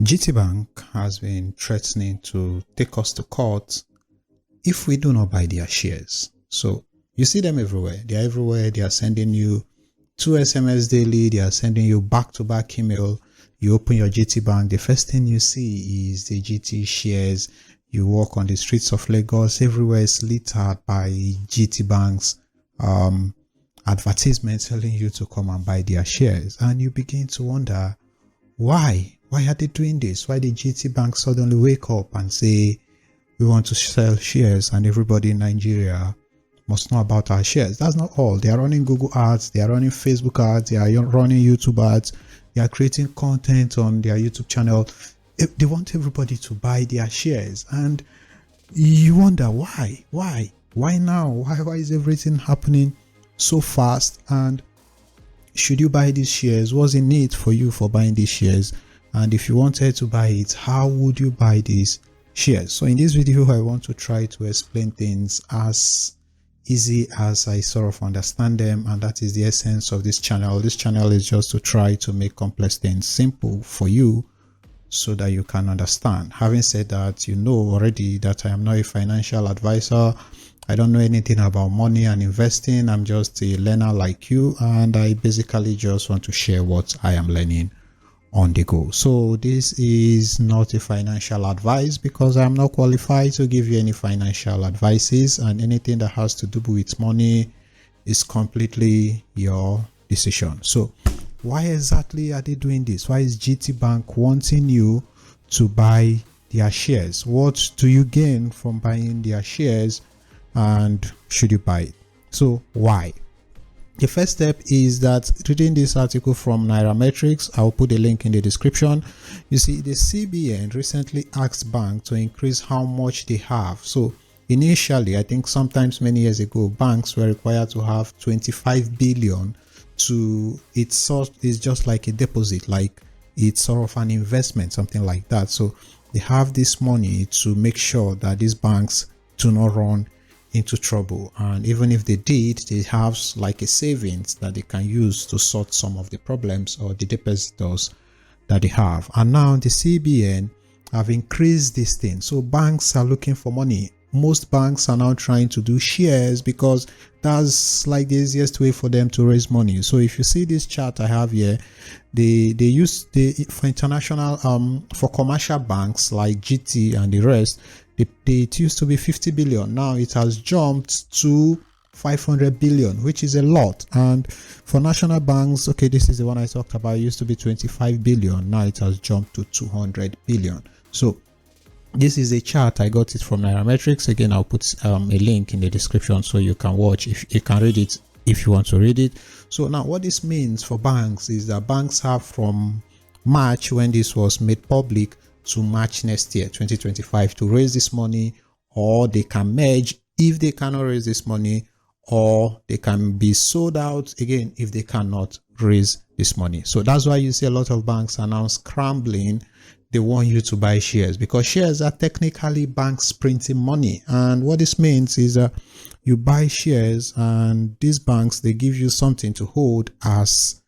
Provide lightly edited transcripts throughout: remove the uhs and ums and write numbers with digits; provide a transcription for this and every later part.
GT Bank has been threatening to take us to court if we do not buy their shares. So you see them everywhere. They are everywhere. They are sending you 2 SMS daily. They are sending you back-to-back email. You open your GT Bank. The first thing you see is the GT shares. You walk on the streets of Lagos. Everywhere is littered by GT Bank's advertisements telling you to come and buy their shares. And you begin to wonder, why? Why are they doing this? Why did GT Bank suddenly wake up and say, we want to sell shares and everybody in Nigeria must know about our shares? That's not all. They are running Google ads, they are running Facebook ads, they are running YouTube ads, they are creating content on their YouTube channel. They want everybody to buy their shares. And you wonder, why? Why now? Why is everything happening so fast? And should you buy these shares? What's in need for you for buying these shares? And if you wanted to buy it, how would you buy these shares? So in this video, I want to try to explain things as easy as I sort of understand them, and that is the essence of this channel. This channel is just to try to make complex things simple for you so that you can understand. Having said that, you know already that I am not a financial advisor. I don't know anything about money and investing. I'm just a learner like you, and I basically just want to share what I am learning on the go. So this is not a financial advice because I'm not qualified to give you any financial advices, and anything that has to do with money is completely your decision. So why exactly are they doing this? Why is GT Bank wanting you to buy their shares? What do you gain from buying their shares, and should you buy it? So why? The first step is that reading this article from Nairametrics, I'll put a link in the description. You see, the CBN recently asked banks to increase how much they have. So initially, I think sometimes many years ago, banks were required to have 25 billion to it's just like a deposit, like it's sort of an investment, something like that. So they have this money to make sure that these banks do not run into trouble, and even if they did, they have like a savings that they can use to sort some of the problems or the depositors that they have. And now the CBN have increased this thing, so banks are looking for money. Most banks are now trying to do shares because that's like the easiest way for them to raise money. So if you see this chart I have here, they use for international for commercial banks like GT and the rest, it used to be 50 billion. Now it has jumped to 500 billion, which is a lot. And for national banks, okay, this is the one I talked about, it used to be 25 billion. Now it has jumped to 200 billion. So this is a chart. I got it from Nairametrics. Again, I'll put a link in the description so you can watch, if you can read it if you want to read it. So now what this means for banks is that banks have from March, when this was made public, to March next year, 2025, to raise this money, or they can merge if they cannot raise this money, or they can be sold out again if they cannot raise this money. So that's why you see a lot of banks are now scrambling. They want you to buy shares because shares are technically banks printing money. And what this means is you buy shares, and these banks, they give you something to hold as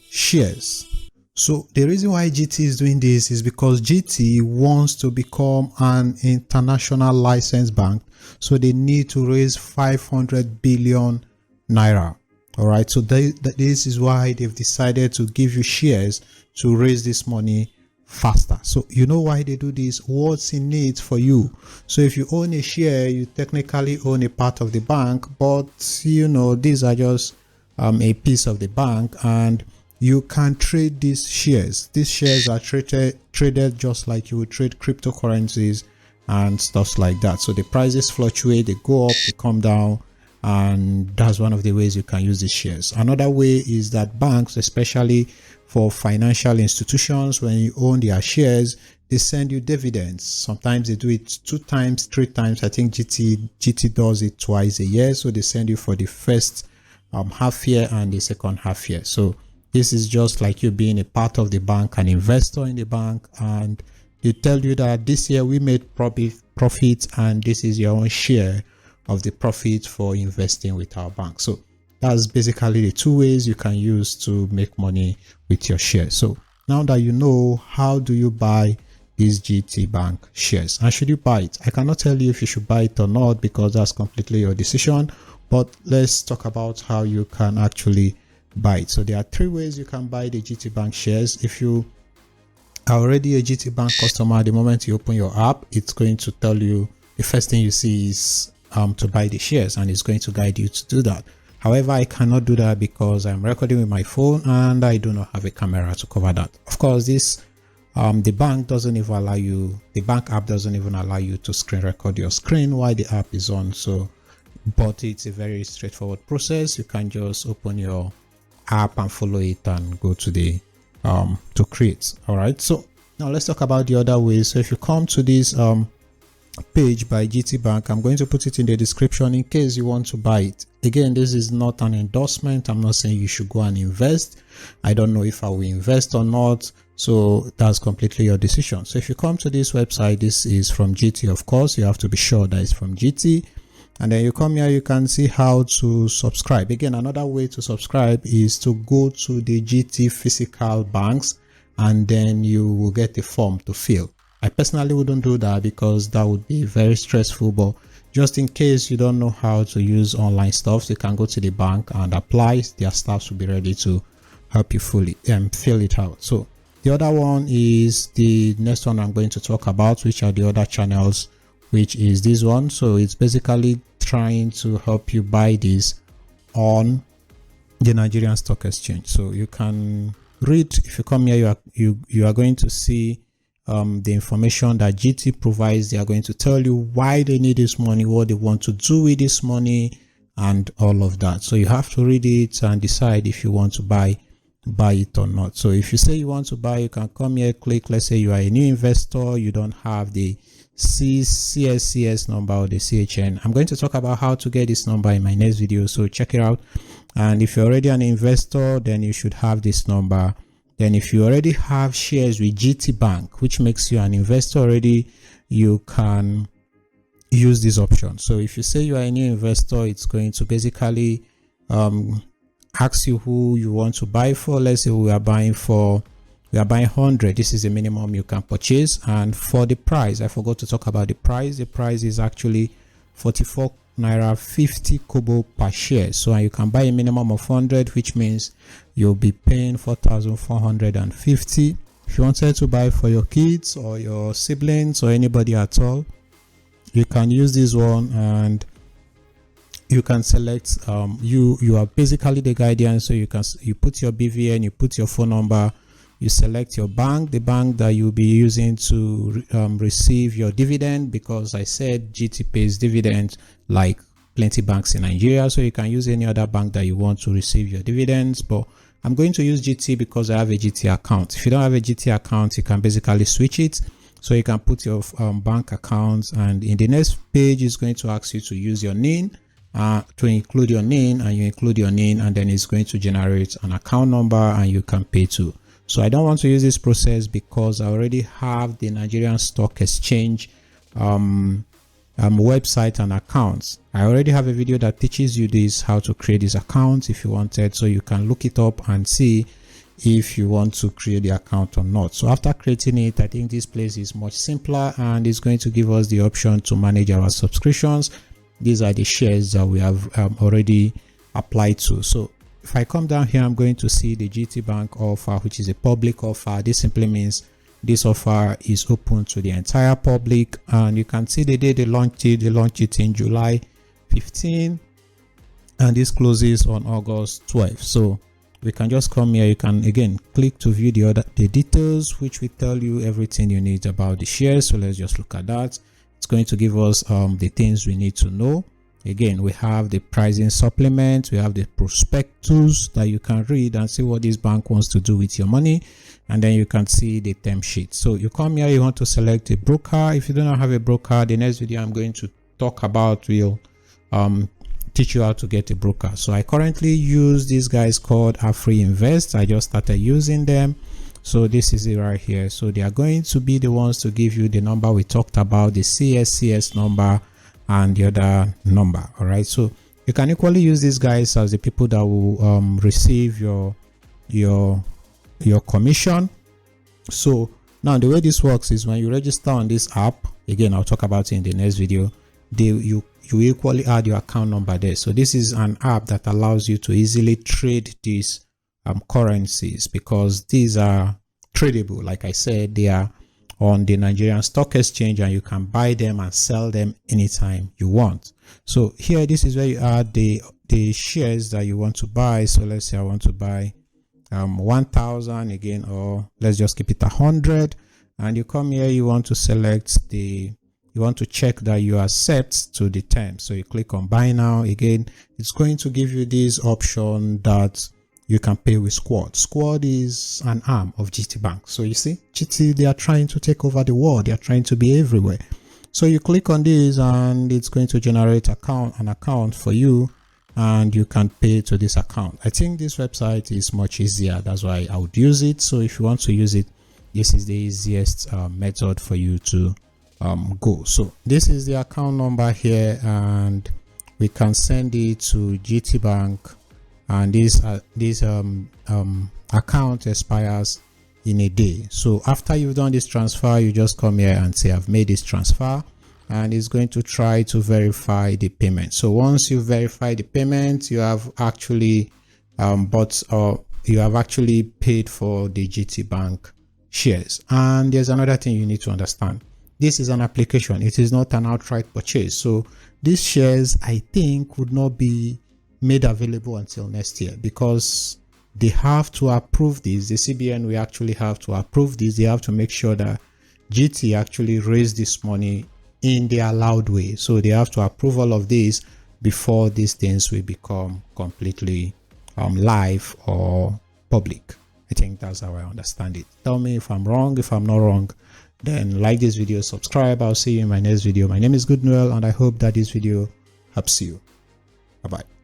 shares. So the reason why GT is doing this is because GT wants to become an international licensed bank. So they need to raise 500 billion naira. All right. So this is why they've decided to give you shares to raise this money faster. So you know why they do this? What's in it for you? So if you own a share, you technically own a part of the bank, but you know, these are just a piece of the bank, and you can trade these shares. These shares are traded just like you would trade cryptocurrencies and stuff like that. So the prices fluctuate, they go up, they come down, and that's one of the ways you can use these shares. Another way is that banks, especially for financial institutions, when you own their shares, they send you dividends. Sometimes they do it 2 times, 3 times. I think GT does it twice a year. So they send you for the first half year and the second half year. So this is just like you being a part of the bank, an investor in the bank, and they tell you that this year we made profit, and this is your own share of the profit for investing with our bank. So that's basically the 2 ways you can use to make money with your shares. So Now that you know, how do you buy these GT Bank shares, and should you buy it? I cannot tell you if you should buy it or not because that's completely your decision, but let's talk about how you can actually buy it. So there are 3 ways you can buy the GT Bank shares. If you are already a GT Bank customer, the moment you open your app, it's going to tell you, the first thing you see is to buy the shares, and it's going to guide you to do that. However, I cannot do that because I'm recording with my phone and I do not have a camera to cover that. Of course, this the bank doesn't even allow you, the bank app doesn't even allow you to screen record your screen while the app is on. So, but it's a very straightforward process. You can just open your app and follow it and go to the to create. All right, so now let's talk about the other ways. So if you come to this page by GT Bank, I'm going to put it in the description in case you want to buy it. Again, this is not an endorsement. I'm not saying you should go and invest. I don't know if I will invest or not, so that's completely your decision. So if you come to this website, this is from GT, of course. You have to be sure that it's from GT. And then you come here, you can see how to subscribe. Again, another way to subscribe is to go to the GT physical banks, and then you will get a form to fill. I personally wouldn't do that because that would be very stressful, but just in case you don't know how to use online stuff, you can go to the bank and apply. Their staffs will be ready to help you fully fill it out. So the other one is the next one I'm going to talk about, which are the other channels, which is this one. So it's basically trying to help you buy this on the Nigerian Stock Exchange. So you can read, if you come here, you are going to see the information that GT provides. They are going to tell you why they need this money, what they want to do with this money, and all of that. So you have to read it and decide if you want to buy it or not. So if you say you want to buy, you can come here, click. Let's say you are a new investor, you don't have the CSCS number or the CHN. I'm going to talk about how to get this number in my next video, so check it out. And if you're already an investor, then you should have this number. Then if you already have shares with GT Bank, which makes you an investor already, you can use this option. So if you say you are a new investor, it's going to basically ask you who you want to buy for. Let's say we are buying 100. This is the minimum you can purchase. And for the price, I forgot to talk about the price. The price is actually 44 naira 50 kobo per share. So you can buy a minimum of 100, which means you'll be paying 4,450. If you wanted to buy for your kids or your siblings or anybody at all, you can use this one, and you can select you are basically the guardian. So you put your BVN, you put your phone number, you select your bank, the bank that you'll be using to receive your dividend, because I said GT pays dividends like plenty banks in Nigeria. So you can use any other bank that you want to receive your dividends, but I'm going to use GT because I have a GT account. If you don't have a GT account, you can basically switch it. So you can put your bank account, and in the next page is going to ask you to use your NIN, to include your NIN, and you include your NIN, and then it's going to generate an account number and you can pay to. So I don't want to use this process because I already have the Nigerian Stock Exchange website and accounts. I already have a video that teaches you this, how to create this account if you wanted. So you can look it up and see if you want to create the account or not. So after creating it, I think this place is much simpler, and it's going to give us the option to manage our subscriptions. These are the shares that we have already applied to. So if I come down here, I'm going to see the GT Bank offer, which is a public offer. This simply means this offer is open to the entire public, and you can see the day they launched it. They launched it in July 15, and this closes on August 12. So we can just come here. You can again click to view the details, which will tell you everything you need about the shares. So let's just look at that. It's going to give us the things we need to know. Again, we have the pricing supplement, we have the prospectus that you can read and see what this bank wants to do with your money, and then you can see the term sheet. So you come here, you want to select a broker. If you do not have a broker, the next video I'm going to talk about will teach you how to get a broker. So I currently use these guys called Afri Invest. I just started using them. So this is it right here. So they are going to be the ones to give you the number we talked about, the CSCS number and the other number. All right, so you can equally use these guys as the people that will receive your commission. So now the way this works is when you register on this app, again I'll talk about it in the next video, you equally add your account number there. So this is an app that allows you to easily trade these currencies, because these are tradable. Like I said, they are on the Nigerian Stock Exchange and you can buy them and sell them anytime you want. So here, this is where you add the shares that you want to buy. So let's say I want to buy 1,000 again, or let's just keep it 100, and you come here, you want to select you want to check that you accept to the terms. So you click on buy now. Again, it's going to give you this option that you can pay with Squad. Squad is an arm of GT Bank. So you see, GT, they are trying to take over the world. They are trying to be everywhere. So you click on this and it's going to generate an account for you, and you can pay to this account. I think this website is much easier. That's why I would use it. So if you want to use it, this is the easiest method for you to go. So this is the account number here, and we can send it to GT Bank, and this account expires in a day. So after you've done this transfer, you just come here and say I've made this transfer, and it's going to try to verify the payment. So once you verify the payment, you have actually you have actually paid for the GT Bank shares. And there's another thing you need to understand. This is an application. It is not an outright purchase. So these shares, I think, would not be made available until next year, because they have to approve this. The CBN will actually have to approve this. They have to make sure that GT actually raise this money in the allowed way. So they have to approve all of this before these things will become completely live or public. I think that's how I understand it. Tell me if I'm wrong. If I'm not wrong, then like this video, subscribe. I'll see you in my next video. My name is Goodnoel, and I hope that this video helps you. Bye bye.